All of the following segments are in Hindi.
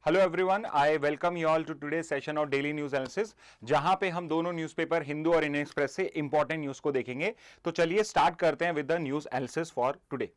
Hello everyone, I welcome you all to today session of daily news analysis, जहां पे हम दोनों न्यूज़पेपर हिंदू और इंडियन एक्सप्रेस से इंपॉर्टेंट न्यूज को देखेंगे। तो चलिए स्टार्ट करते हैं with the news analysis for today.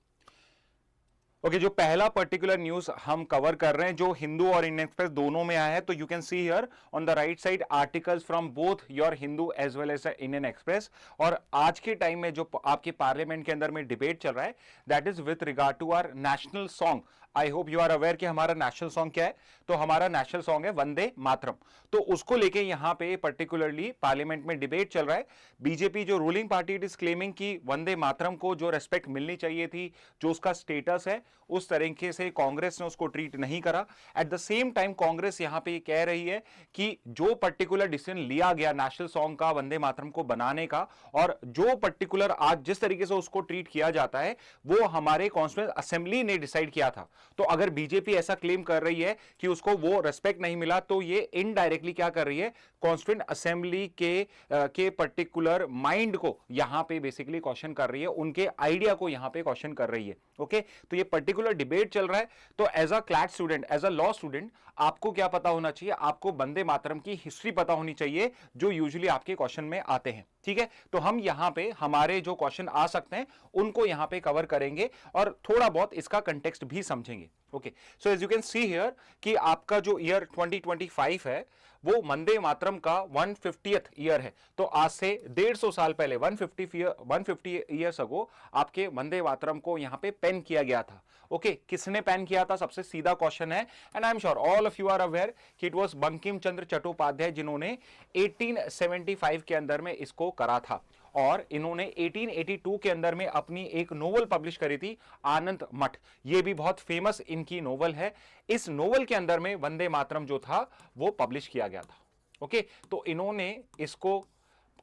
Okay, जो पहला पर्टिकुलर न्यूज हम कवर कर रहे हैं जो हिंदू और इंडियन एक्सप्रेस दोनों में आया है, तो you can see here on the right side articles from both your Hindu as well as the Indian Express. और आज के टाइम में जो आपके पार्लियामेंट के अंदर में डिबेट चल रहा है, that is with regard to our national song. I hope you are aware कि हमारा नेशनल सॉन्ग क्या है। तो हमारा नेशनल सॉन्ग है वंदे मातरम। तो उसको लेके यहां पे पर्टिकुलरली पार्लियामेंट में डिबेट चल रहा है। बीजेपी जो ruling party, it is claiming कि वंदे मातरम को जो रेस्पेक्ट मिलनी चाहिए थी, जो उसका स्टेटस है, उस तरीके से कांग्रेस ने उसको ट्रीट नहीं करा। At the same time Congress यहां पे कह रही है कि जो पर्टिकुलर डिसीजन लिया गया नेशनल सॉन्ग का, वंदे मातरम को बनाने का, और जो पर्टिकुलर आज जिस तरीके से उसको ट्रीट किया जाता है, वो हमारे कॉन्स्टिट्यूएंट असेंबली ने डिसाइड किया था। तो अगर बीजेपी ऐसा क्लेम कर रही है कि उसको वो रेस्पेक्ट नहीं मिला, तो ये इनडायरेक्टली क्या कर रही है, कॉन्स्टिट्यूएंट असेंबली के पर्टिकुलर माइंड को यहां पे बेसिकली क्वेश्चन कर रही है, उनके आइडिया को यहां पे क्वेश्चन कर रही है। ओके, तो ये पर्टिकुलर डिबेट चल रहा है। तो as a CLAT student, as a law student, आपको क्या पता होना चाहिए? आपको वंदे मातरम की हिस्ट्री पता होनी चाहिए, जो यूजुअली आपके क्वेश्चन में आते हैं। ठीक है, तो हम यहां पे हमारे जो क्वेश्चन आ सकते हैं उनको यहां पे कवर करेंगे और थोड़ा बहुत इसका कंटेक्स्ट भी समझेंगे। Okay, so as you can see here कि आपका जो ईयर 2025 है वो वंदे मातरम का 150th ईयर है। तो आज से 150 साल पहले 150 ईयर्स अगो आपके वंदे मातरम को यहां पे पेन किया गया था। ओके, किसने पेन किया था? सबसे सीधा क्वेश्चन है, and I am sure all of you are aware कि इट वाज बंकिम चंद्र चट्टोपाध्याय, जिन्होंने 1875 के अंदर में इसको करा था। और इन्होंने 1882 के अंदर में अपनी एक नोवेल पब्लिश करी थी, आनंद मठ। ये भी बहुत फेमस इनकी नोवेल है। इस नोवेल के अंदर में वंदे मातरम जो था वो पब्लिश किया गया था। ओके, तो इन्होंने इसको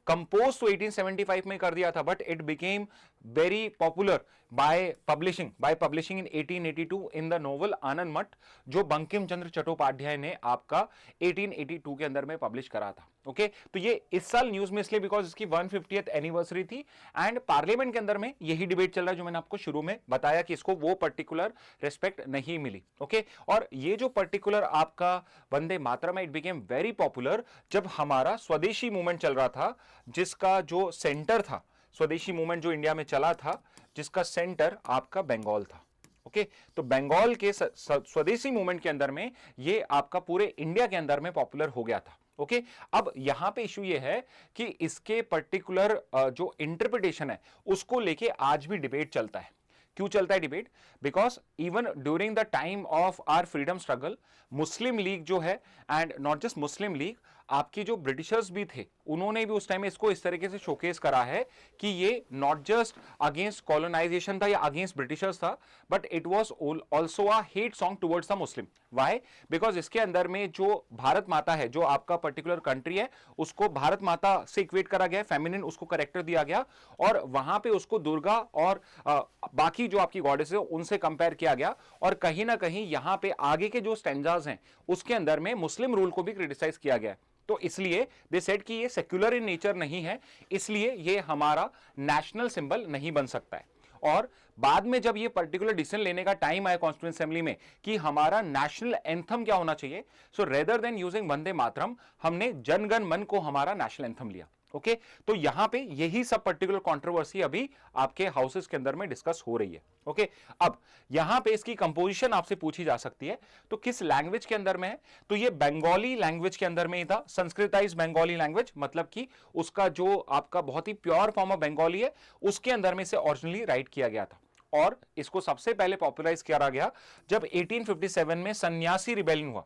कंपोज तो 1875 में कर दिया था, but it became very popular by publishing in 1882 in the novel Anand Math, जो बंकिम चंद्र चट्टोपाध्याय ने आपका 1882 के अंदर में पब्लिश करा था। ओके, तो ये इस साल न्यूज में इसलिए बिकॉज इसकी 150th एनिवर्सरी थी, एंड पार्लियामेंट के अंदर में यही डिबेट चल रहा है जो मैंने आपको शुरू में बताया कि इसको वो पर्टिकुलर रिस्पेक्ट नहीं मिली। ओके, और ये जो पर्टिकुलर आपका वंदे मातरम है, इट बिकेम वेरी पॉपुलर जब हमारा स्वदेशी मूवमेंट चल रहा था, जिसका जो सेंटर था, स्वदेशी मूवमेंट जो इंडिया में चला था, जिसका सेंटर आपका बंगाल था। ओके, तो बंगाल के स्वदेशी मूवमेंट के अंदर में ये आपका पूरे इंडिया के अंदर में पॉपुलर हो गया था। ओके, अब यहां पे इशू ये है कि इसके पर्टिकुलर जो इंटरप्रिटेशन है उसको लेके आज भी डिबेट चलता है। क्यों चलता है debate? Because even during the time of our freedom struggle, Muslim League जो है, and not just Muslim League, आपकी जो ब्रिटिशर्स भी थे, उन्होंने भी उस टाइम इसको इस तरीके से शोकेस करा है कि ये नॉट जस्ट अगेंस्ट कॉलोनाइजेशन था या अगेंस्ट ब्रिटिशर्स था, but it was also a hate song towards the Muslim. Why? Because इसके अंदर में जो भारत माता है, जो आपका पर्टिकुलर कंट्री है, उसको भारत माता से इक्वेट करा गया, फेमिनिन उसको करेक्टर दिया गया, और वहां पे उसको दुर्गा और बाकी जो आपकी गॉडेस है उनसे कंपेयर किया गया। और कहीं ना कहीं यहां पे आगे के जो स्टैंजाज हैं उसके अंदर में मुस्लिम रूल को भी क्रिटिसाइज किया गया। तो इसलिए दे सेड कि ये सेक्युलर इन नेचर नहीं है, इसलिए ये हमारा नेशनल सिंबल नहीं बन सकता है। और बाद में जब ये पर्टिकुलर डिसीजन लेने का टाइम आया कॉन्स्टिट्यूएंट असेंबली में कि हमारा नेशनल एंथम क्या होना चाहिए, सो rather than using Vande Mataram, हमने जनगण मन को हमारा नेशनल एंथम लिया। ओके, तो यहां पे यही सब पर्टिकुलर कंट्रोवर्सी अभी आपके हाउसेस के अंदर में डिस्कस हो रही है। ओके, अब यहां पे इसकी कंपोजिशन आपसे पूछी जा सकती है, तो किस लैंग्वेज के अंदर में है? तो ये बंगाली लैंग्वेज के अंदर में ही था, संस्कृताइज बंगाली लैंग्वेज, मतलब कि उसका जो आपका बहुत ही प्योर फॉर्म ऑफ बंगाली है, उसके अंदर में से ओरिजिनली राइट किया गया था। और इसको सबसे पहले पॉपुलराइज किया गया जब 1857 में सन्यासी रिबेलियन हुआ।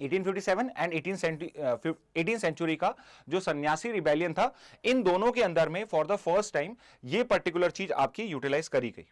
1857 एंड 18th सेंचुरी का जो सन्यासी रिबेलियन था, इन दोनों के अंदर में फॉर द फर्स्ट टाइम ये पर्टिकुलर चीज आपकी यूटिलाइज करी गई।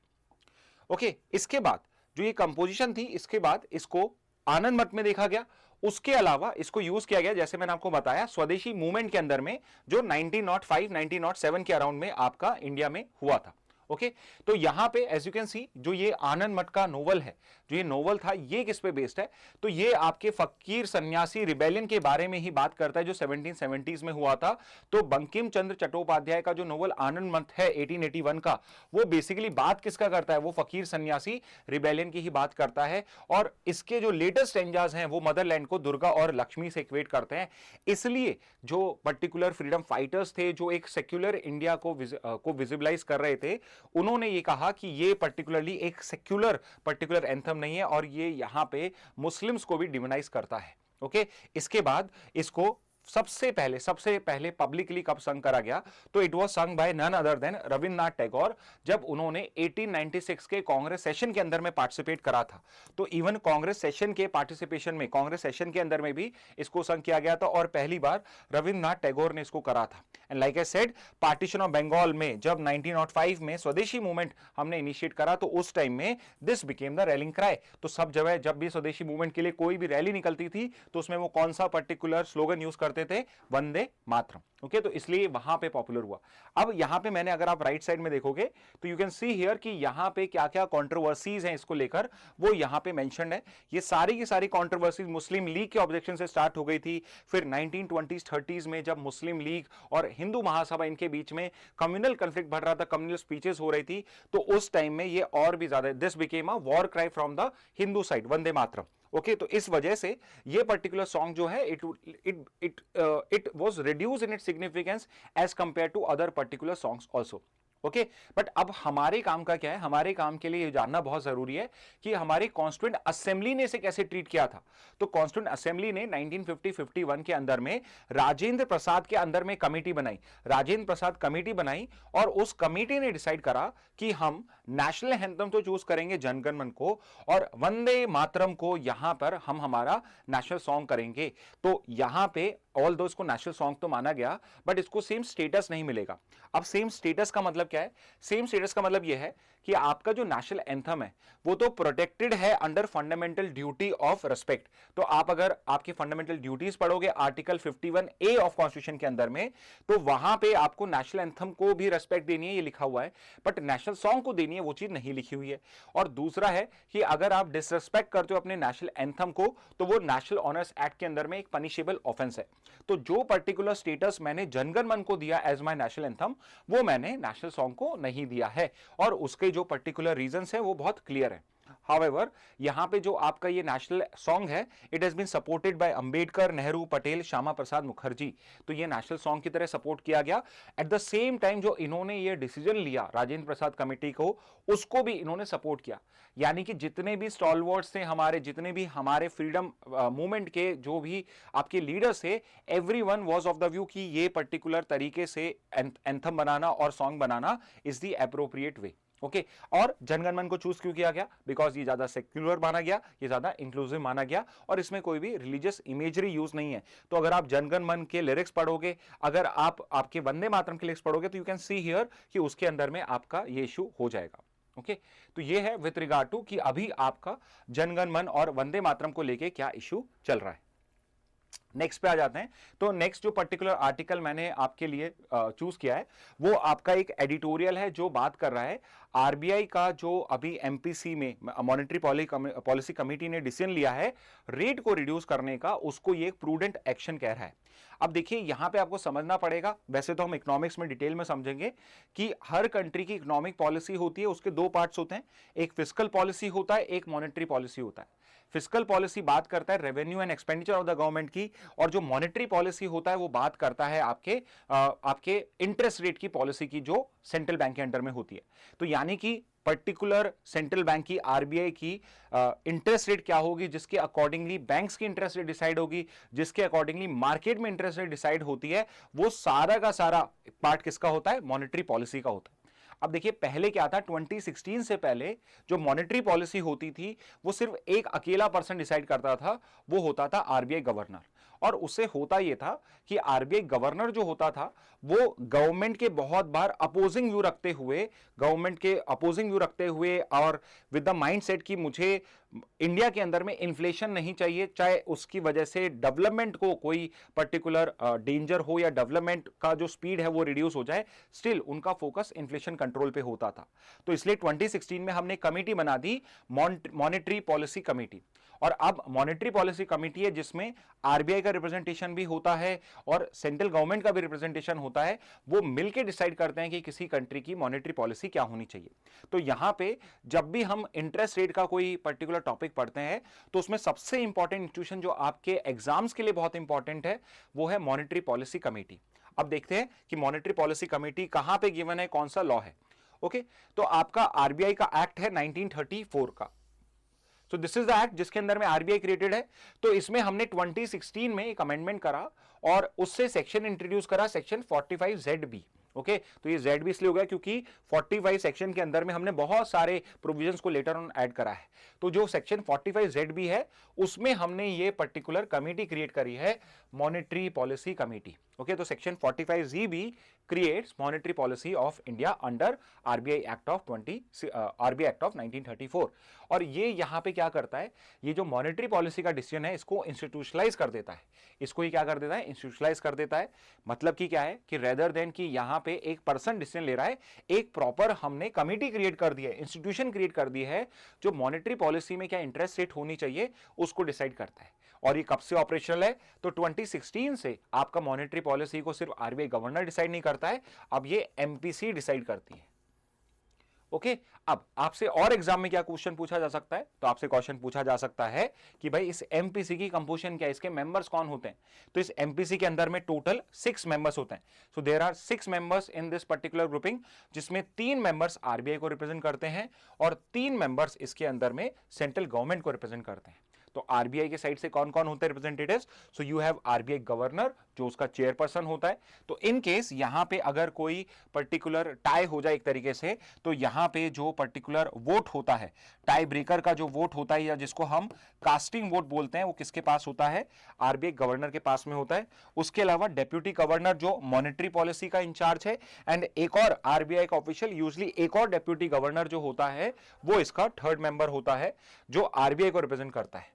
ओके, इसके बाद जो ये कंपोजिशन थी, इसके बाद इसको आनंद मठ में देखा गया। उसके अलावा इसको यूज किया गया, जैसे मैंने आपको बताया, स्वदेशी मूवमेंट के अंदर में जो 1905 1907 के अराउंड में आपका इंडिया में हुआ था। ओके तो यहां पे एज यू कैन सी जो ये आनंद मठ का नोवेल है, जो ये नोवेल था, ये किस पे बेस्ड है? तो ये आपके फकीर सन्यासी रिबेलियन के बारे में ही बात करता है जो 1770s में हुआ था। तो बंकिम चंद्र चट्टोपाध्याय का जो नोवेल आनंद मठ है 1881 का, वो बेसिकली बात किसका करता है? वो फकीर सन्यासी रिबेलियन की ही बात करता है। और इसके जो लेटेस्ट स्टेंजास हैं वो मदरलैंड को दुर्गा और लक्ष्मी से इक्वेट करते हैं। इसलिए जो पर्टिकुलर फ्रीडम फाइटर्स थे जो एक सेक्युलर इंडिया को विजिबलाइज कर रहे थे, उन्होंने ये कहा कि ये पर्टिकुलरली एक पर्टिकुलर एंथम नहीं है और ये यहां पे मुस्लिम्स को भी डिमोनाइज करता है। ओके इसके बाद इसको सबसे पहले पब्लिकली कब संग करा गया? तो it was sung by none other than Rabindranath Tagore, जब उन्होंने 1896 के कांग्रेस सेशन के अंदर में पार्टिसिपेट करा था। तो इवन कांग्रेस सेशन के पार्टिसिपेशन में, कांग्रेस सेशन के अंदर में भी इसको संग किया गया था और पहली बार रविंद्रनाथ टैगोर ने इसको करा था। And like I said, partition of Bengal में जब 1905 में स्वदेशी मूवमेंट हमने इनिशिएट करा तो उस टाइम में this became the railing cry. तो सब जगह जब भी स्वदेशी मूवमेंट के लिए कोई भी रैली निकलती थी तो उसमें वो कौन सा पर्टिकुलर स्लोगन यूज करते थे? वंदे मातरम। ओके तो इसलिए वहां पे पॉपुलर हुआ। अब यहां पे मैंने, अगर आप राइट साइड में देखोगे तो यू कैन सी हियर कि यहां पे क्या क्या कंट्रोवर्सीज हैं इसको लेकर, वो यहां पे मेंशन्ड है। ये सारी की सारी कंट्रोवर्सीज मुस्लिम लीग के ऑब्जेक्शन से स्टार्ट हो गई थी। फिर 1920s 30s में जब मुस्लिम लीग और हिंदू महासभा इनके बीच में कम्युनल कॉन्फ्लिक्ट बढ़ रहा था, कम्युनल स्पीचेस हो रही थी, तो उस टाइम में ये और भी ज्यादा, this became a war cry from the Hindu side, Vande Mataram. Okay तो इस वजह से ये पर्टिकुलर सॉन्ग जो है it was reduce in its significance as compare to other particular songs also. Okay but अब हमारे काम का क्या है? हमारे काम के लिए ये जानना बहुत जरूरी है कि हमारी कॉन्स्टिट्यूएंट असेंबली ने इसे कैसे ट्रीट किया था। तो कॉन्स्टिट्यूएंट असेंबली ने 1950-51 के अंदर में राजेंद्र प्रसाद के अंदर में कमेटी बनाई, राजेंद्र प्रसाद कमेटी बनाई और उस कमेटी ने डिसाइड करा कि हम नेशनल एंथम तो चूज करेंगे जनगण मन को और वंदे मातरम को यहां पर हम हमारा नेशनल सॉन्ग करेंगे। तो यहां पे ऑल दो इसको नेशनल सॉन्ग तो माना गया बट इसको सेम स्टेटस नहीं मिलेगा। अब सेम स्टेटस का मतलब क्या है? सेम स्टेटस का मतलब यह है कि आपका जो नेशनल एंथम है वो तो प्रोटेक्टेड है under fundamental duty of respect. तो आप अगर आपकी फंडामेंटल ड्यूटीज पढ़ोगे आर्टिकल 51A ऑफ कॉन्स्टिट्यूशन के अंदर में, तो वहां पे आपको नेशनल एंथम को भी रिस्पेक्ट देनी है, ये लिखा हुआ है, बट नेशनल सॉन्ग को देनी है वो चीज नहीं लिखी हुई है। और दूसरा है कि अगर आप डिसरिस्पेक्ट करते हो अपने नेशनल एंथम को तो वो नेशनल ऑनर्स एक्ट के अंदर में एक पनिशेबल ऑफेंस है। तो जो पर्टिकुलर स्टेटस मैंने जनगण मन को दिया एज माय नेशनल एंथम, वो मैंने नेशनल सॉन्ग को नहीं दिया है और उसके जो पर्टिकुलर रीजंस है वो बहुत क्लियर है। However, यहां पे जो आपका ये नेशनल सॉन्ग है, it has been supported by Ambedkar, Nehru, Patel, Shyama Prasad Mukherjee. तो ये नेशनल सॉन्ग की तरह सपोर्ट किया गया। एट द सेम टाइम जो इन्होंने ये डिसीजन लिया राजेंद्र प्रसाद कमेटी को, उसको भी इन्होंने सपोर्ट किया। यानी कि जितने भी स्टॉलवर्ड्स थे हमारे, जितने भी हमारे फ्रीडम मूवमेंट के जो भी आपके लीडर्स थे, everyone was of the view कि ये पर्टिकुलर तरीके से एंथम बनाना और song banana is the appropriate way. Okay और जनगण मन को चूज क्यों किया गया? बिकॉज ये ज्यादा सेक्युलर माना गया, ये ज्यादा इंक्लूसिव माना गया और इसमें कोई भी रिलीजियस इमेजरी यूज नहीं है। तो अगर आप जनगण मन के लिरिक्स पढ़ोगे, अगर आप आपके वंदे मातरम के लिरिक्स पढ़ोगे, तो यू कैन सी हियर कि उसके अंदर में आपका ये इशू हो जाएगा। ओके तो ये है विथ रिगार्ड टू कि अभी आपका जनगण मन और वंदे मातरम को लेके क्या इशू चल रहा है। नेक्स्ट पे आ जाते हैं। तो नेक्स्ट जो पर्टिकुलर आर्टिकल मैंने आपके लिए चूज किया है वो आपका एक एडिटोरियल है जो बात कर रहा है आरबीआई का जो अभी एमपीसी में मॉनेटरी पॉलिसी कमेटी ने डिसीजन लिया है रेट को रिड्यूस करने का, उसको ये एक प्रूडेंट एक्शन कह रहा है। अब देखिए यहां पे आपको समझना पड़ेगा, वैसे तो हम इकोनॉमिक्स में डिटेल में समझेंगे कि हर कंट्री की इकोनॉमिक पॉलिसी होती है, उसके दो पार्ट्स होते हैं, एक फिस्कल पॉलिसी होता है, एक मॉनेटरी पॉलिसी होता है। फिस्कल पॉलिसी बात करता है revenue and expenditure of the government की, और जो मॉनेटरी पॉलिसी होता है वो बात करता है आपके इंटरेस्ट रेट की पॉलिसी की, जो सेंट्रल बैंक के अंडर में होती है। तो यानी कि पर्टिकुलर सेंट्रल बैंक की, आरबीआई की इंटरेस्ट रेट क्या होगी, जिसके अकॉर्डिंगली बैंक्स की इंटरेस्ट रेट डिसाइड होगी, जिसके अकॉर्डिंगली मार्केट में इंटरेस्ट रेट डिसाइड होती है, वो सारा का सारा पार्ट किसका होता है? मॉनेटरी पॉलिसी का होता है। अब देखिए पहले क्या था, 2016 से पहले जो मॉनेटरी पॉलिसी होती थी वो सिर्फ एक अकेला पर्सन डिसाइड करता था, वो होता था आरबीआई गवर्नर। और उससे होता यह था कि आरबीआई गवर्नर जो होता था वो गवर्नमेंट के बहुत बार अपोजिंग व्यू रखते हुए और विद द माइंडसेट कि मुझे इंडिया के अंदर में इन्फ्लेशन नहीं चाहिए, चाहे उसकी वजह से डेवलपमेंट को कोई पर्टिकुलर डेंजर हो या डेवलपमेंट का जो स्पीड है वो रिड्यूस हो जाए, स्टिल उनका फोकस इन्फ्लेशन कंट्रोल पे होता था। तो इसलिए 2016 में हमने कमेटी बना दी, मॉनेटरी पॉलिसी कमेटी। और अब मॉनेटरी पॉलिसी कमेटी है जिसमें आरबीआई का रिप्रेजेंटेशन भी होता है और सेंट्रल गवर्नमेंट का भी रिप्रेजेंटेशन होता है। वो मिलकर डिसाइड करते हैं कि किसी कंट्री की मॉनेटरी पॉलिसी क्या होनी चाहिए। तो यहां पे जब भी हम इंटरेस्ट रेट का कोई पर्टिकुलर टॉपिक पढ़ते हैं तो उसमें सबसे इंपॉर्टेंट इंस्टीट्यूशन जो आपके एग्जाम्स के लिए बहुत इंपॉर्टेंट है वो है मॉनेटरी पॉलिसी कमेटी। अब देखते हैं कि मॉनेटरी पॉलिसी कमेटी कहां पे गिवन है, कौन सा लॉ है। ओके, तो आपका आरबीआई का एक्ट है 1934 का। So this is the act जिसके अंदर में आरबीआई क्रिएटेड है। तो इसमें हमने 2016 में एक अमेंडमेंट करा और उससे सेक्शन इंट्रोड्यूस करा, सेक्शन 45ZB। ओके, तो ये ZB इसलिए हो गया क्योंकि 45 सेक्शन के अंदर में हमने बहुत सारे प्रोविजंस को लेटर ऑन ऐड करा है। तो जो सेक्शन 45ZB है उसमें हमने ये पर्टिकुलर कमेटी क्रिएट करी है, मॉनेटरी पॉलिसी कमेटी। ओके, तो section 45ZB creates monetary policy of India under RBI Act of 1934। और ये यहां पे क्या करता है, ये जो मॉनेटरी पॉलिसी का डिसीजन है इसको इंस्टीट्यूशनलाइज कर देता है। इसको ये क्या कर देता है, इंस्टीट्यूशनलाइज कर देता है। मतलब कि क्या है कि रेदर देन कि यहां पे एक पर्सन डिसीजन ले रहा है, एक प्रॉपर हमने कमिटी क्रिएट कर दी है, इंस्टीट्यूशन क्रिएट कर दी है जो मॉनेटरी पॉलिसी में क्या इंटरेस्ट रेट होनी चाहिए उसको डिसाइड करता है। और ये कब से ऑपरेशनल है, तो 2016 से आपका मॉनेटरी पॉलिसी को सिर्फ आरबीआई गवर्नर डिसाइड नहीं करता है, अब ये एमपीसी डिसाइड करती है। ओके, अब आपसे और एग्जाम में क्या क्वेश्चन पूछा जा सकता है, तो आपसे क्वेश्चन पूछा जा सकता है कि भाई इस एमपीसी की कंपोजिशन क्या है, इसके मेंबर्स कौन होते हैं। तो इस एमपीसी के अंदर में टोटल 6 मेंबर्स होते हैं। So there are 6 members in this particular grouping, जिसमें 3 मेंबर्स आरबीआई को रिप्रेजेंट करते हैं और 3 मेंबर्स इसके अंदर में सेंट्रल गवर्नमेंट को रिप्रेजेंट करते हैं। तो आरबीआई के साइड से कौन कौन होते हैं representatives, so you have RBI governor जो उसका चेयरपर्सन होता है। तो इन केस यहां पे अगर कोई पर्टिकुलर टाई हो जाए एक तरीके से, तो यहां पे जो पर्टिकुलर वोट होता है, टाई ब्रेकर का जो वोट होता है या जिसको हम कास्टिंग वोट बोलते हैं, वो किसके पास होता है, आरबीआई गवर्नर के पास में होता है। उसके अलावा डेप्यूटी गवर्नर जो मॉनेटरी पॉलिसी का इंचार्ज है, एंड एक और आरबीआई का ऑफिशियल, यूजली एक और डेप्यूटी गवर्नर जो होता है वो इसका थर्ड मेंबर होता है जो आरबीआई को रिप्रेजेंट करता है।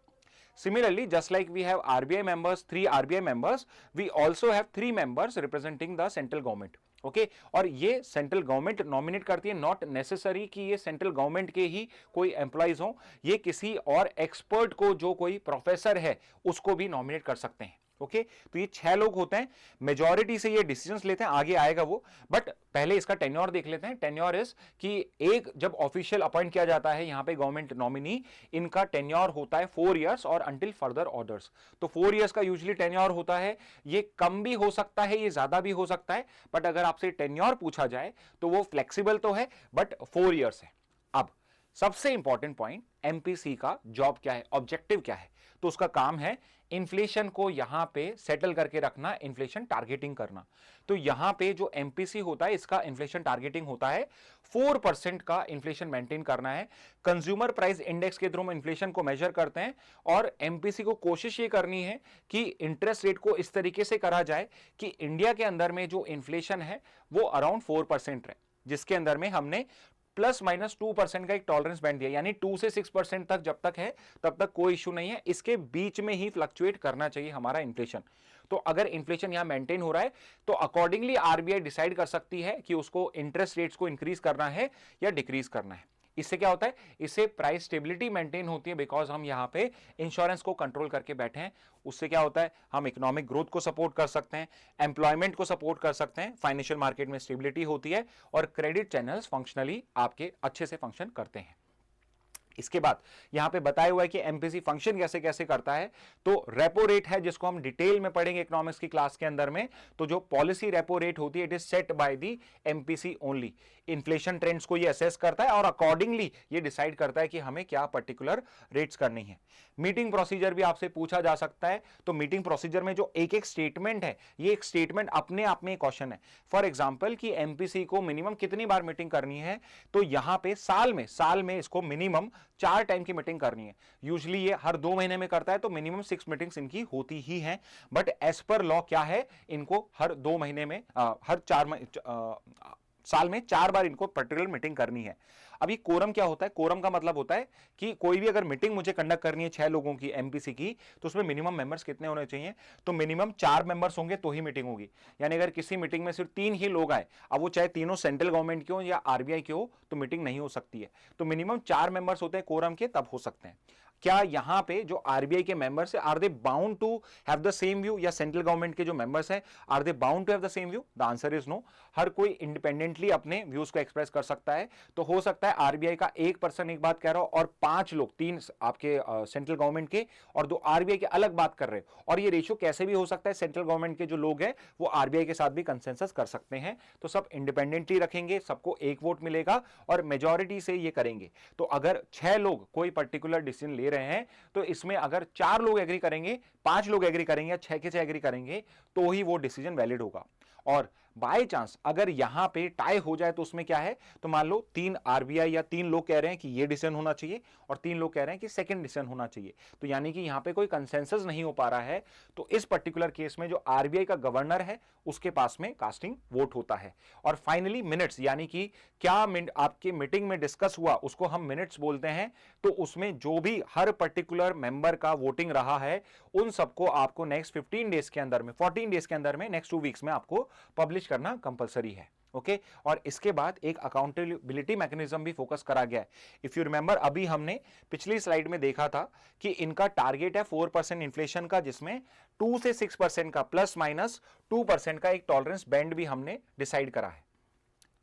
Similarly, just like we have RBI members, 3 RBI members, we also have 3 members representing the central government. Okay, और ये सेंट्रल गवर्नमेंट नॉमिनेट करती है, नॉट नेसेसरी कि ये सेंट्रल गवर्नमेंट के ही कोई एम्प्लॉइज हो, ये किसी और एक्सपर्ट को जो कोई प्रोफेसर है उसको भी नॉमिनेट कर सकते हैं। ओके, तो ये 6 लोग होते हैं, मेजॉरिटी से ये डिसीजंस लेते हैं, आगे आएगा वो, बट पहले इसका टेन्योर देख लेते हैं। टेन्योर इज कि एक जब ऑफिशियल अपॉइंट किया जाता है यहां पे गवर्नमेंट नॉमिनी, इनका टेन्योर होता है 4 इयर्स और अंटिल फर्दर ऑर्डर्स। तो 4 इयर्स का यूजुअली टेन्योर होता है, ये कम भी हो सकता है, ये ज्यादा भी हो सकता है, बट अगर आपसे टेन्योर पूछा जाए तो वो फ्लेक्सिबल तो है, बट 4 इयर्स है। अब सबसे इंपॉर्टेंट पॉइंट, एमपीसी का जॉब क्या है, ऑब्जेक्टिव क्या है, तो उसका काम है इन्फ्लेशन को यहां पे सेटल करके रखना, इन्फ्लेशन टारगेटिंग करना। तो यहां पे जो एमपीसी होता है इसका इन्फ्लेशन टारगेटिंग होता है 4% का इन्फ्लेशन मेंटेन करना है। कंज्यूमर प्राइस इंडेक्स के थ्रू हम इन्फ्लेशन को मेजर करते हैं और एमपीसी को कोशिश ये करनी है कि इंटरेस्ट रेट को इस तरीके से करा जाए कि इंडिया के अंदर में जो इन्फ्लेशन है वो अराउंड 4% रहे, जिसके अंदर में हमने ±2% का एक टॉलरेंस बैंड दिया, यानी 2 से 6% तक जब तक है तब तक कोई इश्यू नहीं है, इसके बीच में ही फ्लक्चुएट करना चाहिए हमारा इन्फ्लेशन। तो अगर इन्फ्लेशन यहां मेंटेन हो रहा है तो अकॉर्डिंगली आरबीआई डिसाइड कर सकती है कि उसको इंटरेस्ट रेट्स को इंक्रीज करना है या डिक्रीज करना है। इससे क्या होता है, इससे प्राइस स्टेबिलिटी मेंटेन होती है, बिकॉज हम यहां पे इंश्योरेंस को कंट्रोल करके बैठे हैं। उससे क्या होता है, हम इकोनॉमिक ग्रोथ को सपोर्ट कर सकते हैं, एम्प्लॉयमेंट को सपोर्ट कर सकते हैं, फाइनेंशियल मार्केट में स्टेबिलिटी होती है और क्रेडिट चैनल्स फंक्शनली आपके अच्छे से फंक्शन करते हैं। इसके बाद यहां पे बताया हुआ है कि एमपीसी फंक्शन कैसे कैसे करता है। तो रेपो रेट है जिसको हम डिटेल में पढ़ेंगे इकोनॉमिक्स की क्लास के अंदर में। तो जो पॉलिसी रेपो रेट होती है it is set by the MPC only. Inflation trends को ये असेस करता है और अकॉर्डिंगली ये डिसाइड करता है कि हमें क्या पर्टिकुलर रेट्स करनी है। मीटिंग प्रोसीजर भी आपसे पूछा जा सकता है। तो मीटिंग प्रोसीजर में जो एक एक स्टेटमेंट है, ये एक स्टेटमेंट अपने आप में क्वेश्चन है। फॉर एग्जांपल कि एमपीसी को मिनिमम कितनी बार मीटिंग करनी है, तो यहां पे साल में इसको मिनिमम 4 टाइम की मीटिंग करनी है। यूजुअली ये हर 2 महीने में करता है, तो मिनिमम 6 मीटिंग्स इनकी होती ही हैं। बट एज पर लॉ क्या है, इनको हर 2 महीने में हर 4 साल में 4 बार इनको पर्टिकुलर मीटिंग करनी है। अभी कोरम क्या होता है? कोरम का मतलब होता है कि कोई भी अगर मीटिंग मुझे कंडक्ट करनी है 6 लोगों की एमपीसी की, तो उसमें मिनिमम मेंबर्स कितने होने चाहिए? तो मिनिमम 4 मेंबर्स होंगे तो ही मीटिंग होगी। यानी अगर किसी मीटिंग में सिर्फ 3 ही लोग आए, अब वो चाहे तीनों सेंट्रल गवर्नमेंट के हो या आरबीआई के हो, तो मीटिंग नहीं हो सकती है। तो मिनिमम 4 मेंबर्स होते हैं कोरम के, तब हो सकते हैं। क्या यहां पे जो आरबीआई के मेंबर्स है, are they bound to have the same view, या सेंट्रल गवर्नमेंट के जो मेंबर्स हैं are they bound to have the same view? The answer is no. हर कोई इंडिपेंडेंटली अपने व्यूज को एक्सप्रेस कर सकता है। तो हो सकता है आरबीआई का एक पर्सन एक बात कह रहा हो और 5 लोग, 3 आपके सेंट्रल गवर्नमेंट के और 2 आरबीआई के अलग बात कर रहे हैं। और ये रेशियो कैसे भी हो सकता है, सेंट्रल गवर्नमेंट के जो लोग हैं वो आरबीआई के साथ भी कंसेंसस कर सकते हैं। तो सब इंडिपेंडेंटली रखेंगे, सबको एक वोट मिलेगा और मेजॉरिटी से ये करेंगे। तो अगर 6 लोग कोई पर्टिकुलर डिसीजन ले रहे हैं, तो इसमें अगर 4 लोग एग्री करेंगे, 5 लोग एग्री करेंगे या 6 के 6 एग्री करेंगे, तो ही वो डिसीजन वैलिड होगा। और बाय चांस अगर यहां पे टाई हो जाए तो उसमें क्या है, तो मान लो 3 आरबीआई या 3 लोग कह रहे हैं कि ये डिसीजन होना चाहिए और 3 लोग कह रहे हैं कि सेकंड डिसीजन होना चाहिए, तो यानी कि यहां पे कोई कंसेंसस नहीं हो पा रहा है। तो इस पर्टिकुलर केस में जो आरबीआई का गवर्नर है उसके पास में कास्टिंग वोट होता है। और फाइनली मिनट्स, यानी कि क्या आपकी मीटिंग में डिस्कस हुआ उसको हम मिनट्स बोलते हैं। तो उसमें जो भी हर पर्टिकुलर मेंबर का वोटिंग रहा है उन सबको आपको नेक्स्ट 15 डेज के अंदर में, 14 डेज के अंदर में, नेक्स्ट 2 वीक्स में आपको पब्लिश करना कंपलसरी है। ओके और इसके बाद एक अकाउंटेबिलिटी मैकेनिज्म भी फोकस करा गया है। इफ यू रिमेंबर, अभी हमने पिछली स्लाइड में देखा था कि इनका टारगेट है 4% इन्फ्लेशन का, जिसमें 2 से 6% का प्लस माइनस 2% का एक टॉलरेंस बैंड भी हमने डिसाइड करा है।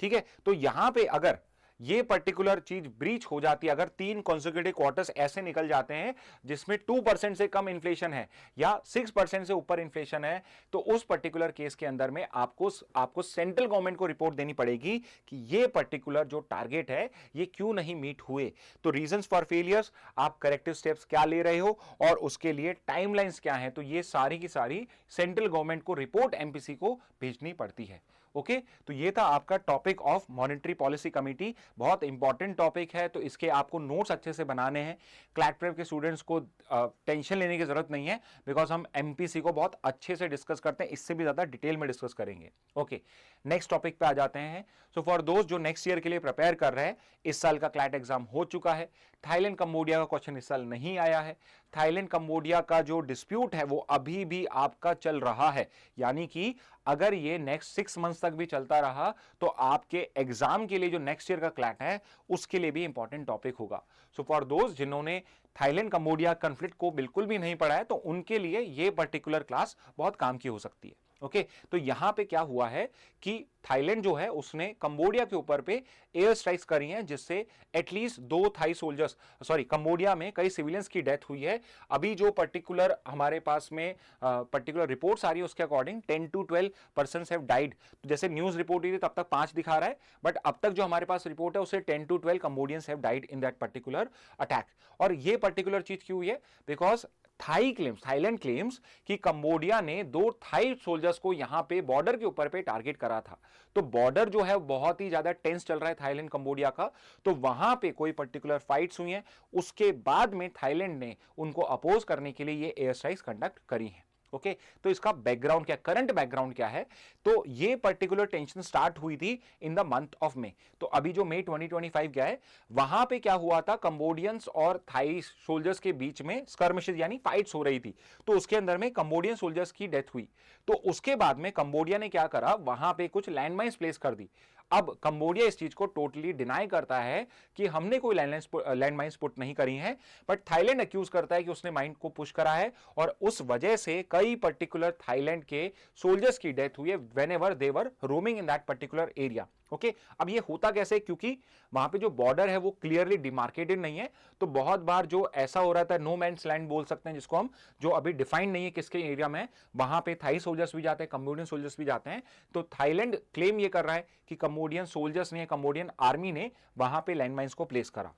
ठीक है, तो यहां पे अगर ये पर्टिकुलर चीज ब्रीच हो जाती है, अगर 3 कॉन्सेक्यूटिव क्वार्टर्स ऐसे निकल जाते हैं जिसमें 2% से कम इन्फ्लेशन है या 6% से ऊपर इन्फ्लेशन है, तो उस पर्टिकुलर केस के अंदर में आपको सेंट्रल गवर्नमेंट को रिपोर्ट देनी पड़ेगी कि ये पर्टिकुलर जो टारगेट है ये क्यों नहीं मीट हुए। तो रीजंस फॉर फेलियर्स, आप करेक्टिव स्टेप्स क्या ले रहे हो और उसके लिए टाइमलाइंस क्या है, तो ये सारी की सारी सेंट्रल गवर्नमेंट को रिपोर्ट एमपीसी को भेजनी पड़ती है। ओके तो ये था आपका topic of monetary policy committee, बहुत इंपॉर्टेंट टॉपिक है, तो इसके आपको नोट्स अच्छे से बनाने हैं। क्लैट प्रेप के स्टूडेंट्स को टेंशन लेने की जरूरत नहीं है, बिकॉज हम एमपीसी को बहुत अच्छे से डिस्कस करते हैं, इससे भी ज्यादा डिटेल में डिस्कस करेंगे। ओके नेक्स्ट टॉपिक पे आ जाते हैं। सो फॉर दोस्त जो नेक्स्ट ईयर के लिए प्रिपेयर कर रहे हैं, इस साल का क्लैट एग्जाम हो चुका है। थाईलैंड कंबोडिया का क्वेश्चन इस साल नहीं आया है। थाईलैंड कंबोडिया का जो डिस्प्यूट है वो अभी भी आपका चल रहा है, यानी कि अगर ये नेक्स्ट 6 मंथ्स तक भी चलता रहा तो आपके एग्जाम के लिए जो नेक्स्ट ईयर का क्लैट है उसके लिए भी इंपॉर्टेंट टॉपिक होगा। सो फॉर दोस्त जिन्होंने थाईलैंड कंबोडिया कॉन्फ्लिक्ट को बिल्कुल भी नहीं पढ़ा है, तो उनके लिए ये पर्टिकुलर क्लास बहुत काम की हो सकती है। ओके तो यहां पे क्या हुआ है कि थाईलैंड जो है उसने कंबोडिया के ऊपर पे एयर स्ट्राइक्स करी हैं, जिससे एटलीस्ट 2 थाई सोल्जर्स, कंबोडिया में कई सिविलियंस की डेथ हुई है। अभी जो पर्टिकुलर हमारे पास में पर्टिकुलर रिपोर्ट्स आ रही है उसके according 10 to 12 persons have died. तो जैसे न्यूज रिपोर्ट हुई थी तब तक 5 दिखा रहा है, बट अब तक जो हमारे पास रिपोर्ट है उससे 10 to 12 Cambodians have died in that particular attack. और ये पर्टिकुलर चीज क्यों हुई है? बिकॉज थाईलैंड क्लेम्स कि कंबोडिया ने 2 थाई सोल्जर्स को यहां पे बॉर्डर के ऊपर पे टारगेट करा था। तो बॉर्डर जो है बहुत ही ज्यादा टेंस चल रहा है थाईलैंड कंबोडिया का, तो वहां पे कोई पर्टिकुलर फाइट्स हुई हैं, उसके बाद में थाईलैंड ने उनको अपोज करने के लिए ये एयर स्ट्राइक्स कंडक्ट करी हैं। ओके तो इसका बैकग्राउंड क्या, करंट बैकग्राउंड क्या है? तो ये पर्टिकुलर टेंशन स्टार्ट हुई थी in the month of May. तो अभी जो मई 2025 गया है वहां पे क्या हुआ था, कंबोडियंस और थाई सोल्जर्स के बीच में स्कर्मिशेस यानी फाइट्स हो रही थी, तो उसके अंदर में कंबोडियन सोल्जर्स की डेथ हुई। तो उसके बाद में कंबोडिया ने क्या करा, वहां पे कुछ लैंडमाइंस प्लेस कर दी। अब कंबोडिया इस चीज को टोटली डिनाई करता है कि हमने कोई लैंडमाइंस पुट नहीं करी हैं, बट थाईलैंड अक्यूज करता है कि उसने माइंड को पुश करा है और उस वजह से कई पर्टिकुलर थाईलैंड के सोल्जर्स की डेथ हुई है whenever they were roaming in that particular area. Okay अब ये होता कैसे, क्योंकि वहां पे जो बॉर्डर है वो क्लियरली डिमार्केटेड नहीं है, तो बहुत बार जो ऐसा हो रहा था, नो मैन्स लैंड बोल सकते हैं जिसको हम, जो अभी डिफाइंड नहीं है किसके एरिया में, वहां पे थाई सोल्जर्स भी जाते हैं, कंबोडियन सोल्जर्स भी जाते हैं। तो थाईलैंड क्लेम ये कर रहा है कि कंबोडियन सोल्जर्स ने, कंबोडियन आर्मी ने वहां पे लैंडमाइंस को प्लेस करा।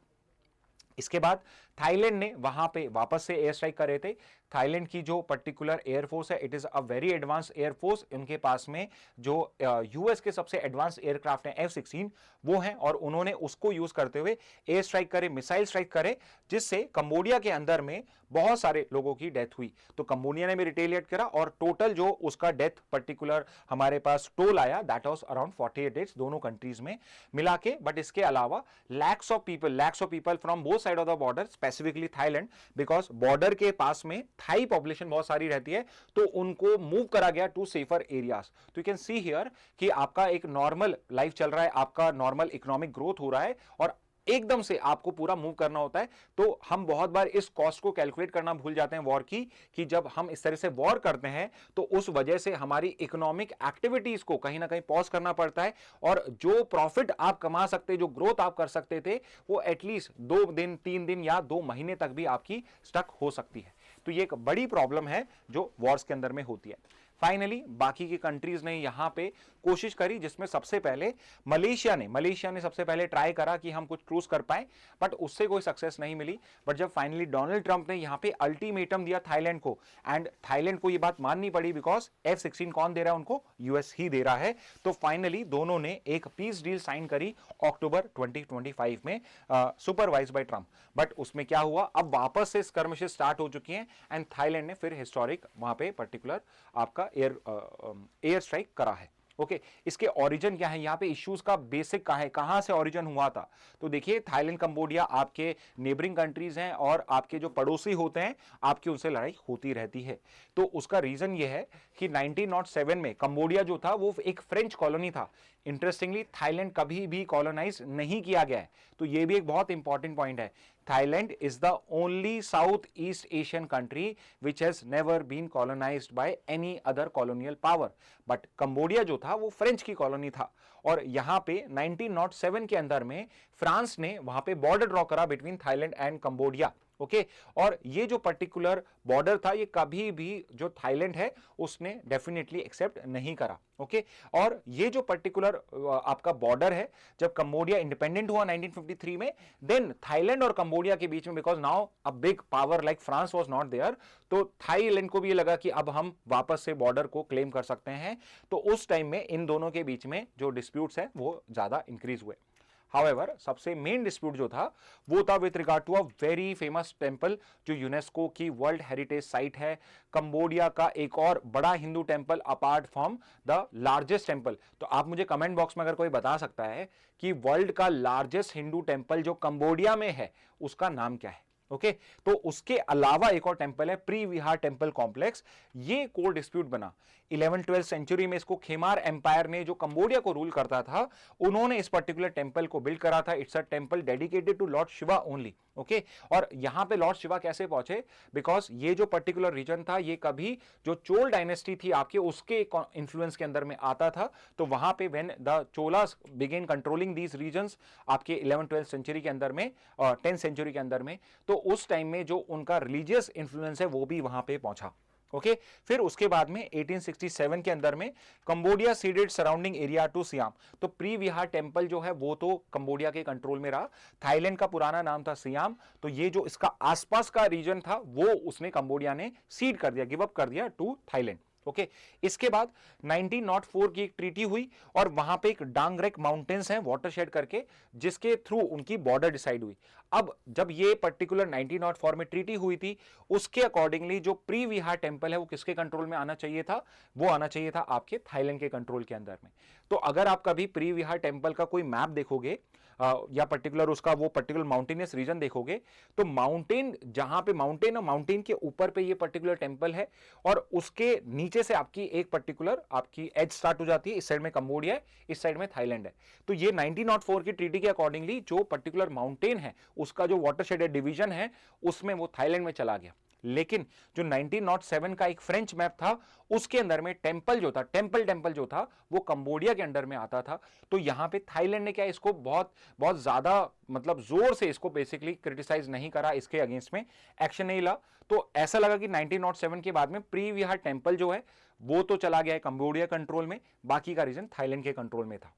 इसके बाद थाईलैंड ने वहां पे वापस से एयर स्ट्राइक करे थे। थाईलैंड की जो पर्टिकुलर एयरफोर्स है, it is a very advance air force. उनके पास में जो यूएस के सबसे एडवांस एयरक्राफ्ट हैं F-16 वो हैं, और उन्होंने उसको यूज करते हुए एयर स्ट्राइक करे, मिसाइल स्ट्राइक करे, जिससे कंबोडिया के अंदर में बहुत सारे लोगों की डेथ हुई। तो कंबोडिया ने भी रिटेलिएट करा, और टोटल जो उसका डेथ पर्टिकुलर हमारे पास टोल आया, दैट वाज अराउंड 48 डेथ्स दोनों कंट्रीज में मिला के। बट इसके अलावा lakhs of people from both side of the border, specifically Thailand, because border के पास में थाई पॉपुलेशन बहुत सारी रहती है, तो उनको मूव करा गया टू सेफर एरियाज। तो यू कैन सी हियर कि आपका एक नॉर्मल लाइफ चल रहा है, आपका नॉर्मल इकोनॉमिक ग्रोथ हो रहा है, और एकदम से आपको पूरा मूव करना होता है। तो हम बहुत बार इस कॉस्ट को कैलकुलेट करना भूल जाते हैं वॉर की, कि जब हम इस तरह से वॉर करते हैं तो उस वजह से हमारी इकोनॉमिक एक्टिविटीज को कहीं ना कहीं पॉज करना पड़ता है, और जो प्रॉफिट आप कमा सकते, जो ग्रोथ आप कर सकते थे, वो एटलीस्ट 2 दिन 3 दिन या 2 महीने तक भी आपकी स्टक हो सकती है। तो ये एक बड़ी प्रॉब्लम है जो वॉर्स के अंदर में होती है। फाइनली बाकी की कंट्रीज ने यहां पे कोशिश करी, जिसमें सबसे पहले मलेशिया ने सबसे पहले ट्राई करा कि हम कुछ क्रूज कर पाए, बट उससे कोई सक्सेस नहीं मिली। बट जब फाइनली डोनाल्ड ट्रंप ने यहां पे अल्टीमेटम दिया थाईलैंड को, एंड थाईलैंड को ये बात माननी पड़ी, बिकॉज F-16 कौन दे रहा है उनको, यूएस ही दे रहा है। तो फाइनली दोनों ने एक पीस डील साइन करी अक्टूबर 2025 में, सुपरवाइज बाय ट्रंप। बट उसमें क्या हुआ, अब वापस से स्कर्मिशेस स्टार्ट हो चुकी हैं, एंड थाईलैंड ने फिर हिस्टोरिक वहां पे पर्टिकुलर आपका एयर स्ट्राइक करा है। ओके, इसके ओरिजिन क्या है, यहां पे इश्यूज का बेसिक कहां से ओरिजिन हुआ था। तो देखिए, थाईलैंड कंबोडिया आपके नेबरिंग कंट्रीज हैं, और आपके जो पड़ोसी होते हैं आपकी उनसे लड़ाई होती रहती है। तो उसका रीजन यह है कि 1907 में कंबोडिया जो था वो एक फ्रेंच कॉलोनी था। इंटरेस्टिंगली थाईलैंड कभी भी कॉलोनाइज नहीं किया गया है, तो यह भी एक बहुत इंपॉर्टेंट पॉइंट है। Thailand is the only Southeast Asian country which has never been colonized by any other colonial power. But Cambodia जो था वो फ्रेंच की कॉलोनी था, और यहां पे 1907 के अंदर में फ्रांस ने वहां पे बॉर्डर ड्रॉ करा between Thailand and Cambodia. Okay, और ये जो पर्टिकुलर बॉर्डर था ये कभी भी जो थाईलैंड है उसने डेफिनेटली एक्सेप्ट नहीं करा। ओके, और ये जो पर्टिकुलर आपका बॉर्डर है, जब कंबोडिया इंडिपेंडेंट हुआ 1953 में, देन थाईलैंड और कंबोडिया के बीच में, because now a big power like France was not there, तो थाईलैंड को भी ये लगा कि अब हम वापस से बॉर्डर को क्लेम कर सकते हैं। तो उस टाइम में इन दोनों के बीच में जो डिस्प्यूट्स हैं वो ज्यादा इंक्रीज हुए। हाउएवर, सबसे मेन डिस्प्यूट जो था वो था with regard to a very famous temple जो यूनेस्को की वर्ल्ड हेरिटेज साइट है, कंबोडिया का एक और बड़ा Hindu temple apart from the largest temple. तो आप मुझे कमेंट बॉक्स में अगर कोई बता सकता है कि वर्ल्ड का लार्जेस्ट हिंदू टेंपल जो कंबोडिया में है उसका नाम क्या है। ओके, तो उसके अलावा एक और टेंपल है प्री विहार टेंपल कॉम्प्लेक्स। ये कोर डिस्प्यूट बना 11th-12th सेंचुरी में। इसको खेमार एम्पायर ने, जो कंबोडिया को रूल करता था, उन्होंने इस पर्टिकुलर टेंपल को बिल्ड करा था। It's a temple dedicated to lord Shiva only. Okay, और यहां पे लॉर्ड शिवा कैसे पहुंचे, बिकॉज ये जो पर्टिकुलर रीजन था ये कभी जो चोल डायनेस्टी थी आपके, उसके इन्फ्लुएंस के अंदर में आता था। तो वहां पे when the Cholas began controlling these regions आपके 11th-12th सेंचुरी के अंदर में और 10th सेंचुरी के अंदर में, तो उस टाइम में जो उनका रिलीजियस इंफ्लुएंस है वो भी वहां पे पहुंचा। ओके, फिर उसके बाद में 1867 के अंदर में Cambodia ceded surrounding area to Siam. तो प्री विहार टेंपल जो है वो तो कंबोडिया के कंट्रोल में रहा। थाईलैंड का पुराना नाम था सियाम, तो ये जो इसका आसपास का रीजन था वो उसने कंबोडिया ने सीड कर दिया, गिव अप कर दिया टू थाईलैंड। ओके, इसके बाद 1904 की एक ट्रीटी हुई, और वहां पे एक डांगरेक माउंटेन्स हैं वाटरशेड करके, जिसके थ्रू उनकी बॉर्डर डिसाइड हुई। अब जब ये पर्टिकुलर 1904 में ट्रीटी हुई थी, उसके अकॉर्डिंगली जो प्री विहार टेंपल है वो किसके कंट्रोल में आना चाहिए था, वो आना चाहिए था आपके थाईलैंड के कंट्रोल के अंदर में। तो अगर आप कभी प्री विहार टेंपल का कोई मैप देखोगे या पर्टिकुलर उसका वो पर्टिकुलर माउंटेनियस रीजन देखोगे, तो माउंटेन जहां पे माउंटेन और माउंटेन के ऊपर पे ये पर्टिकुलर टेंपल है, और उसके नीचे से आपकी एक पर्टिकुलर आपकी एज स्टार्ट हो जाती है। इस साइड में कंबोडिया है, इस साइड में थाईलैंड है। तो ये 1904 की ट्रीटी के अकॉर्डिंगली जो पर्टिकुलर माउंटेन है उसका जो वाटरशेड डिवीजन है उसमें वो थाईलैंड में चला गया। लेकिन जो 1907 का एक फ्रेंच मैप था उसके अंदर में टेंपल जो था, टेंपल जो था वो कंबोडिया के अंडर में आता था। तो यहां पे थाईलैंड ने क्या इसको बहुत बहुत ज्यादा मतलब जोर से इसको बेसिकली क्रिटिसाइज नहीं करा, इसके अगेंस्ट में एक्शन नहीं ला। तो ऐसा लगा कि 1907 के बाद में प्री विहार टेंपल जो है वो तो चला गया है कंबोडिया कंट्रोल में, बाकी का रीजन थाईलैंड के कंट्रोल में था।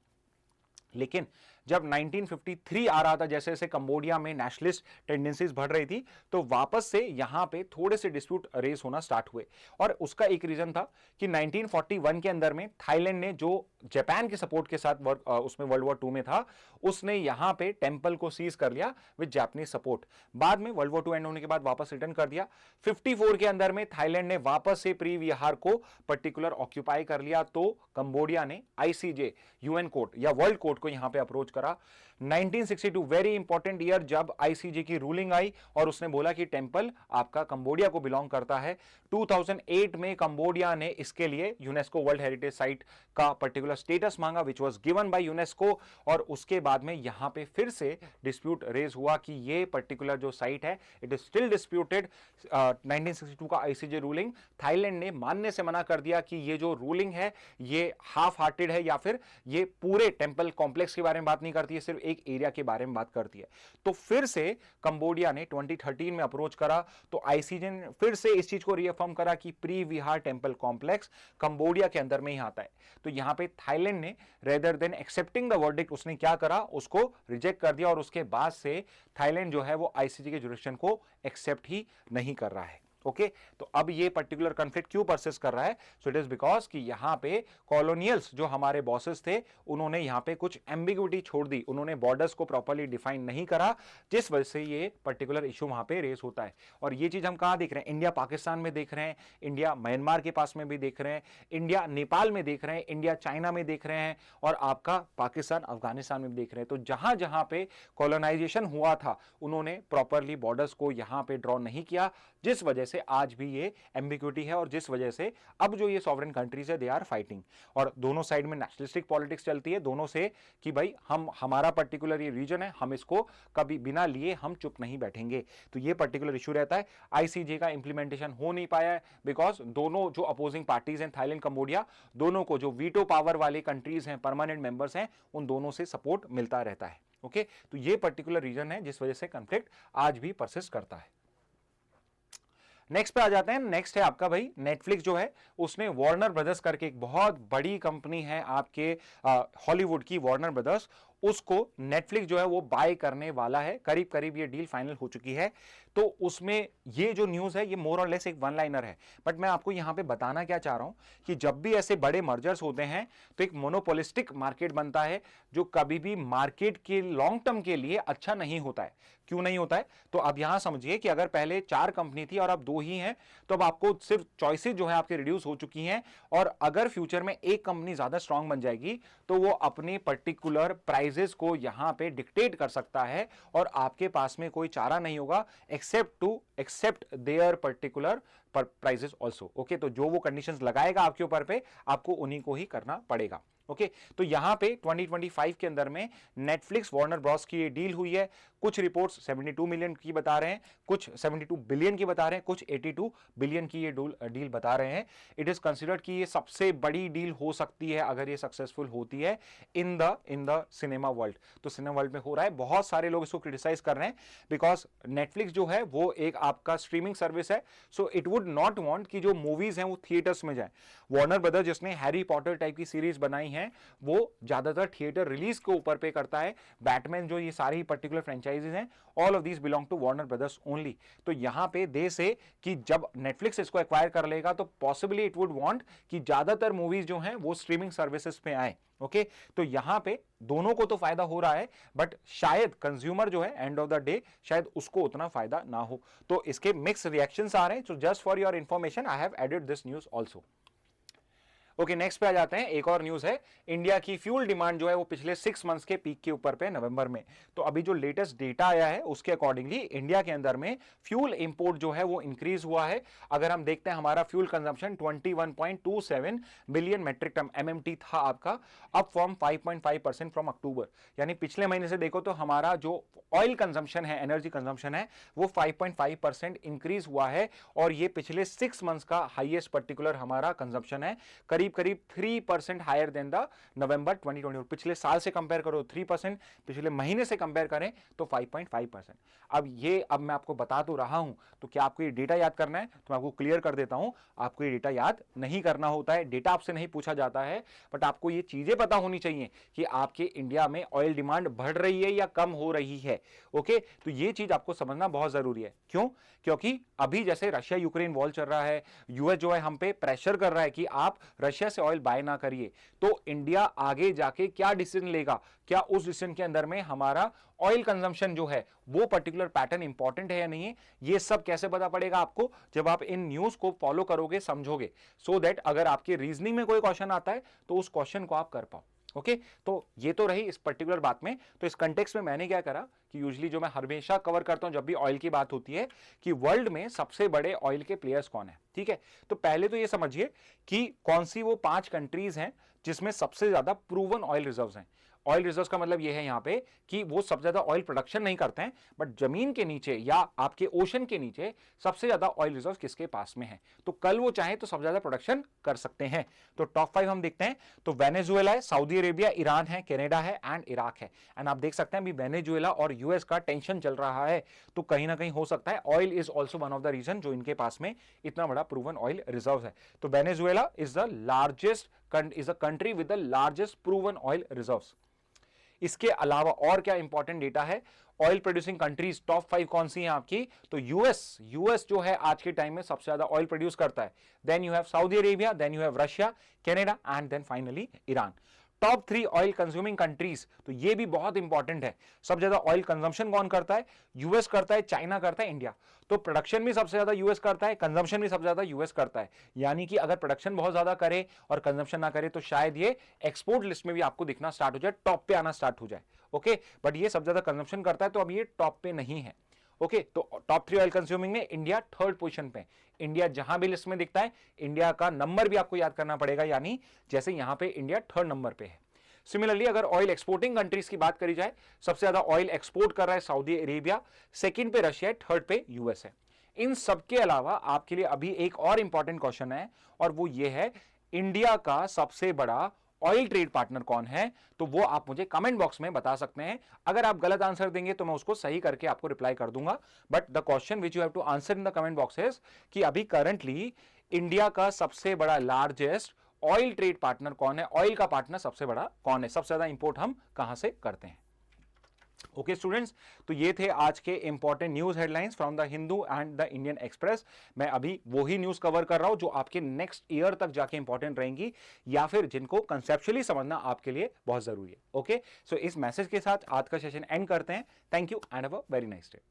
लेकिन जब 1953 आ रहा था, जैसे जैसे कंबोडिया में नेशनलिस्ट टेंडेंसीज बढ़ रही थी, तो वापस से यहां पे थोड़े से डिस्प्यूट रेस होना स्टार्ट हुए। और उसका एक रीजन था कि 1941 के अंदर में थाईलैंड ने, जो जापान के सपोर्ट के साथ उसमें वर्ल्ड वॉर 2 में था, उसने यहां पे टेंपल को सीज कर लिया विद जापानीज सपोर्ट। बाद में वर्ल्ड वॉर 2 एंड होने के बाद वापस रिटर्न कर दिया। 54 के अंदर में थाईलैंड ने वापस से प्री विहार को पर्टिकुलर ऑक्यूपाई कर लिया, तो कंबोडिया ने आईसीजे यूएन कोर्ट या वर्ल्ड कोर्ट को यहां पे अप्रोच करा। 1962 वेरी इंपॉर्टेंट ईयर, जब आईसीजे की रूलिंग आई और उसने बोला कि टेंपल आपका कंबोडिया को बिलोंग करता है। 2008 में कंबोडिया ने इसके लिए यूनेस्को वर्ल्ड हेरिटेज साइट का पर्टिकुलर स्टेटस मांगा, which was given by UNESCO. और उसके बाद में यहां पे फिर से डिस्प्यूट रेज हुआ कि ये पर्टिकुलर जो साइट है इट इज स्टिल डिस्प्यूटेड। 1962 का आईसीजे रूलिंग थाईलैंड ने मानने से मना कर दिया कि ये जो रूलिंग है ये हाफ हार्टेड है, या फिर ये पूरे टेंपल कॉम्प्लेक्स के बारे में बात नहीं करती है, सिर्फ एक एरिया के बारे में बात करती है। तो फिर से कंबोडिया ने 2013 में अप्रोच करा, तो आईसीजे ने फिर से इस चीज को रिअफर्म करा कि pre Vihear temple complex Cambodia के अंदर में ही आता है। तो यहां पे थाईलैंड ने rather than accepting the verdict, उसने क्या करा, उसको रिजेक्ट कर दिया, और उसके बाद से थाईलैंड जो है वो आईसीजे के जुरिडिक्शन को एक्सेप्ट ही नहीं कर रहा है। ओके तो अब ये पर्टिकुलर कॉन्फ्लिक्ट क्यों परसिस्ट कर रहा है? सो इट इज बिकॉज कि यहां पे कॉलोनियल्स जो हमारे बॉसेस थे, उन्होंने यहां पे कुछ एम्बिग्विटी छोड़ दी, उन्होंने बॉर्डर्स को प्रॉपर्ली डिफाइन नहीं करा, जिस वजह से ये पर्टिकुलर इशू वहां पे रेस होता है। और ये चीज हम कहां देख रहे हैं? इंडिया पाकिस्तान में देख रहे हैं, इंडिया म्यांमार के पास में भी देख रहे हैं, इंडिया नेपाल में देख रहे हैं, इंडिया चाइना में देख रहे हैं, और आपका पाकिस्तान अफगानिस्तान में भी देख रहे हैं। तो जहां जहां पे कॉलोनाइजेशन हुआ था, उन्होंने प्रॉपर्ली बॉर्डर्स को यहां पे ड्रॉ नहीं किया, जिस वजह से आज भी ये एम्बिग्विटी है, और जिस वजह से अब जो ये सॉवरेन कंट्रीज है दे आर फाइटिंग। और दोनों साइड में नेशनलिस्टिक पॉलिटिक्स चलती है दोनों से कि भाई हमारा पर्टिकुलर ये रीजन है, हम इसको कभी बिना लिए हम चुप नहीं बैठेंगे। तो ये पर्टिकुलर इशू रहता है। आईसीजे का इंप्लीमेंटेशन हो नहीं पाया है बिकॉज दोनों जो अपोजिंग पार्टीज हैं, थाईलैंड कंबोडिया, दोनों को जो वीटो पावर वाले कंट्रीज हैं, परमानेंट मेंबर्स हैं, उन दोनों से सपोर्ट मिलता रहता है। ओके तो ये पर्टिकुलर रीजन है जिस वजह से कंफ्लिक्ट आज भी परसिस्ट करता है। नेक्स्ट पे आ जाते हैं। नेक्स्ट है आपका भाई नेटफ्लिक्स जो है, उसने वार्नर ब्रदर्स करके एक बहुत बड़ी कंपनी है आपके हॉलीवुड की, वार्नर ब्रदर्स, उसको नेटफ्लिक्स जो है वो बाय करने वाला है। करीब करीब ये डील फाइनल हो चुकी है। तो उसमें ये जो न्यूज़ है ये मोर और लेस एक वन लाइनर है, बट मैं आपको यहां पे बताना क्या चाह रहा हूं कि जब भी ऐसे बड़े मर्जर्स होते हैं तो एक मोनोपोलिस्टिक मार्केट बनता है, जो कभी भी मार्केट के लॉन्ग टर्म के लिए अच्छा नहीं होता है। क्यों नहीं होता है? तो अब यहां समझिए कि अगर पहले 4 कंपनी थी और अब 2 ही हैं, तो अब आपको सिर्फ चॉइसेस जो है आपके रिड्यूस हो चुकी हैं, और अगर फ्यूचर में एक कंपनी ज्यादा स्ट्रांग बन जाएगी तो वो अपने पर्टिकुलर प्राइजेस को यहां पे डिक्टेट कर सकता है, और आपके पास में कोई चारा नहीं होगा except to accept their particular prices also. Okay तो जो वो कंडीशंस लगाएगा आपके ऊपर पे, आपको उन्हीं को ही करना पड़ेगा। ओके तो यहां पे 2025 के अंदर में नेटफ्लिक्स वार्नर ब्रॉस की ये डील हुई है। कुछ रिपोर्ट्स 72 मिलियन की बता रहे हैं, कुछ 72 बिलियन की बता रहे हैं, कुछ 82 बिलियन की ये डील बता रहे हैं। इट इज कंसिडर्ड कि ये सबसे बड़ी डील हो सकती है अगर ये सक्सेसफुल होती है इन द सिनेमा वर्ल्ड। तो सिनेमा वर्ल्ड में हो रहा है, बहुत सारे लोग इसको क्रिटिसाइज कर रहे हैं बिकॉज नेटफ्लिक्स जो है वो एक आपका स्ट्रीमिंग सर्विस है, so it would not want कि जो मूवीज हैं वो थिएटर्स में जाए। वार्नर ब्रदर्स जिसने हैरी पॉटर टाइप की सीरीज बनाई है वो ज्यादातर थिएटर रिलीज के ऊपर पे करता है। बैटमैन जो ये सारी पर्टिकुलर फ्रेंचाइजीज हैं, all of these belong to Warner Brothers only. तो यहां पे दे से कि जब नेटफ्लिक्स इसको एक्वायर कर लेगा तो पॉसिबली इट वुड वांट कि ज्यादातर मूवीज जो हैं वो स्ट्रीमिंग सर्विसेज पे आए। ओके तो यहां पे दोनों को तो फायदा हो रहा है, बट शायद कंज्यूमर जो है एंड ऑफ द डे शायद उसको उतना फायदा ना हो। तो इसके मिक्स रिएक्शंस आ रहे हैं। So just for your information I have added this news also. Okay next पे आ जाते हैं। एक और न्यूज है, इंडिया की फ्यूल डिमांड जो है वो पिछले 6 मंथ्स के पीक के ऊपर पे नवंबर में। तो अभी जो लेटेस्ट डेटा आया है उसके अकॉर्डिंगली इंडिया के अंदर में फ्यूल इंपोर्ट जो है वो इंक्रीज हुआ है। अगर हम देखते हैं हमारा fuel consumption 21.27 billion metric tonne MMT था आपका, अप फ्रॉम 5.5% फ्रॉम अक्टूबर। यानी पिछले महीने से देखो तो हमारा जो ऑयल कंजम्पशन है, एनर्जी कंजम्पशन है, वो 5.5% इंक्रीज हुआ है, और ये पिछले 6 मंथ्स का हाईएस्ट पर्टिकुलर हमारा कंजम्पशन है। करीब करीब करीब 3% हायर देन द नवंबर 2020। पिछले साल से कंपेयर करो 3%, पिछले महीने से कंपेयर करें तो 5.5%। अब मैं आपको बता तो रहा हूं, तो क्या आपको ये डेटा याद करना है? तो मैं आपको क्लियर कर देता हूं, आपको ये डेटा याद नहीं करना होता है, डेटा आपसे नहीं पूछा जाता है, बट आपको ये चीजें पता होनी चाहिए कि आपके इंडिया में ऑयल डिमांड बढ़ रही है या कम हो रही है। ओके, तो ये चीज आपको समझना बहुत जरूरी है। क्यों? क्योंकि अभी जैसे रशिया यूक्रेन वॉर चल रहा है, यूएस जो है हम पे प्रेशर कर रहा है कि आप रशिया से ऑयल बाय ना करिए, तो इंडिया आगे जाके क्या डिसीजन लेगा, क्या उस डिसीजन के अंदर में हमारा ऑयल कंजम्पशन जो है वो पर्टिकुलर पैटर्न इंपॉर्टेंट है या नहीं है, ये सब कैसे पता पड़ेगा आपको? जब आप इन न्यूज को फॉलो करोगे, समझोगे, सो दैट अगर आपके रीजनिंग में कोई क्वेश्चन आता है तो उस क्वेश्चन को आप कर पाओ। ओके, तो ये तो रही इस पर्टिकुलर बात में। तो इस कंटेक्स्ट में मैंने क्या करा कि यूजुअली जो मैं हमेशा कवर करता हूं जब भी ऑयल की बात होती है, कि वर्ल्ड में सबसे बड़े ऑयल के प्लेयर्स कौन है। ठीक है, तो पहले तो ये समझिए कि कौन सी वो 5 कंट्रीज हैं जिसमें सबसे ज्यादा प्रूवन ऑयल रिजर्व्स हैं। ऑयल रिजर्व्स का मतलब ये है यहां पे कि वो सबसे ज्यादा ऑयल प्रोडक्शन नहीं करते हैं, बट जमीन के नीचे या आपके ओशन के नीचे सबसे ज्यादा ऑयल रिजर्व्स किसके पास में है। तो कल वो चाहे तो सबसे ज्यादा प्रोडक्शन कर सकते हैं। तो टॉप 5 हम देखते हैं, तो वेनेजुएला है, सऊदी अरेबिया, ईरान है, कनाडा है एंड इराक है। एंड आप देख सकते हैं अभी वेनेजुएला और यूएस का टेंशन चल रहा है, तो कहीं ना कहीं हो सकता है oil is also one of the reason जो इनके पास में इतना बड़ा प्रूवन ऑयल रिजर्व है। तो Venezuela is the largest is a country with the largest proven oil reserves. इसके अलावा और क्या इंपॉर्टेंट डेटा है, ऑयल प्रोड्यूसिंग कंट्रीज टॉप 5 कौन सी हैं आपकी? तो यूएस जो है आज के टाइम में सबसे ज्यादा ऑयल प्रोड्यूस करता है। Then you have Saudi Arabia, then you have Russia, Canada and then finally Iran. Top 3 oil consuming countries, तो ये भी बहुत इंपॉर्टेंट है। सबसे ज्यादा ऑयल कंजम्पशन कौन करता है? यूएस करता है, चाइना करता है, इंडिया। तो प्रोडक्शन भी सबसे ज्यादा यूएस करता है, कंजम्पशन भी सबसे ज्यादा यूएस करता है। यानी कि अगर प्रोडक्शन बहुत ज्यादा करे और कंजम्पशन ना करे तो शायद ये एक्सपोर्ट लिस्ट में भी आपको दिखना स्टार्ट हो जाए, टॉप पे आना स्टार्ट हो जाए। ओके, बट ये सबसे ज्यादा कंजम्पशन करता है, तो अब ये टॉप पे नहीं है। ओके, तो टॉप 3 ऑयल कंज्यूमिंग में इंडिया 3rd पोजीशन पे। इंडिया जहां भी लिस्ट में दिखता है, इंडिया का नंबर भी आपको याद करना पड़ेगा, यानी जैसे यहां पे इंडिया 3rd नंबर पे है। सिमिलरली अगर ऑयल एक्सपोर्टिंग कंट्रीज की बात करी जाए, सबसे ज्यादा ऑयल एक्सपोर्ट कर रहा है सऊदी अरेबिया, सेकंड पे रशिया है, 3rd पे यूएस है। इन सब के अलावा आपके लिए अभी एक और इंपॉर्टेंट क्वेश्चन है, और वो ये है इंडिया का सबसे बड़ा ऑयल ट्रेड पार्टनर कौन है? तो वो आप मुझे कमेंट बॉक्स में बता सकते हैं। अगर आप गलत आंसर देंगे तो मैं उसको सही करके आपको रिप्लाई कर दूंगा, but the question which you have to answer in the comment box is कि अभी करंटली इंडिया का सबसे बड़ा लार्जेस्ट ऑयल ट्रेड पार्टनर कौन है? ऑयल का पार्टनर सबसे बड़ा कौन है? सबसे ज्यादा इंपोर्ट हम कहां से करते हैं? ओके स्टूडेंट्स, तो ये थे आज के important news headlines from the Hindu and the Indian express. मैं अभी वही न्यूज कवर कर रहा हूं जो आपके नेक्स्ट ईयर तक जाके इंपॉर्टेंट रहेंगी, या फिर जिनको कंसेप्चुअली समझना आपके लिए बहुत जरूरी है। ओके, सो इस मैसेज के साथ आज का सेशन एंड करते हैं। Thank you and have a very nice day.